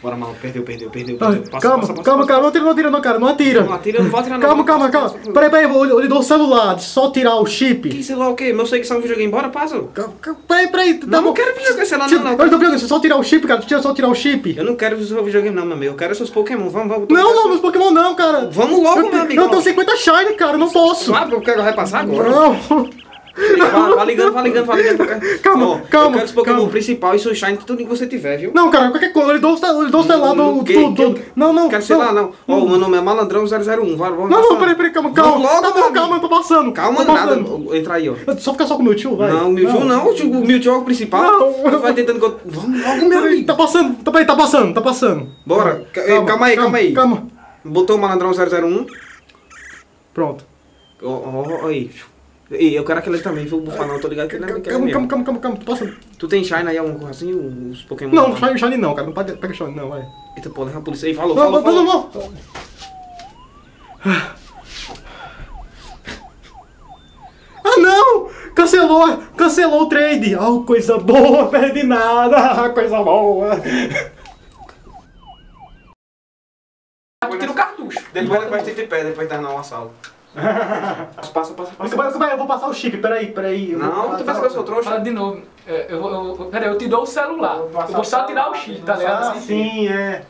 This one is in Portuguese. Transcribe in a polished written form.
Bora, mal. Perdeu. Calma, não atira não, cara. Não atira. Não atira, eu não vou atirar não. Calma. Peraí, eu lhe dou o celular. Só tirar o chip. Que celular o quê? Meu sei que são videogame. Bora, passa. Peraí. Não quero videogame celular não. Eu tô vendo, só tirar o chip, cara. Só tirar o chip. Eu não quero o seu videogame não, meu amigo. Eu quero seus Pokémon. Vamos. Não, meus Pokémon não, cara. Vamos logo, meu amigo. Eu tenho 50 Shine, cara. Eu não posso. Ah, porque vai passar agora? Não. Vai ligando. Calma. Eu quero os Pokémon principal e seu Shine, tudo que você tiver, viu? Não, cara, qualquer coisa. Ele dou o celular do... Não. Quero sei lá, não. Ó, o meu nome é Malandrão 001. Vamos Não, peraí, calma. Calma, eu tô passando. Calma, nada. Entra aí, ó. Só ficar só com o meu tio, vai. Não, o Mewtwo não. O Mewtwo é o principal. Não. Você vai tentando... Vamos logo, meu amigo. Tá passando. Bora. Calma aí. Calma. Botou o Malandrão 001. Pronto. Ó, aí. E eu quero aquele também, viu? Bufar não, tô ligado que ele não quer mesmo. Calma, tô passando. Tu tem Shine aí, alguma coisa assim? Os Pokémon? Não, Shine não, cara. Não pega Shine não, vai. Eita, pô, leva a polícia aí. Falou. Não. Ah, não! Cancelou o trade. Oh, coisa boa, perde nada. Coisa boa. Tira o cartucho. Depois vai ter pé, depois terminar o assalto. Passa. Eu vou passar o chip, peraí. Não, tu pensa que eu sou trouxa? Fala de novo. Peraí, eu te dou o celular. Eu vou só tirar o chip, tá ligado? Sim, é.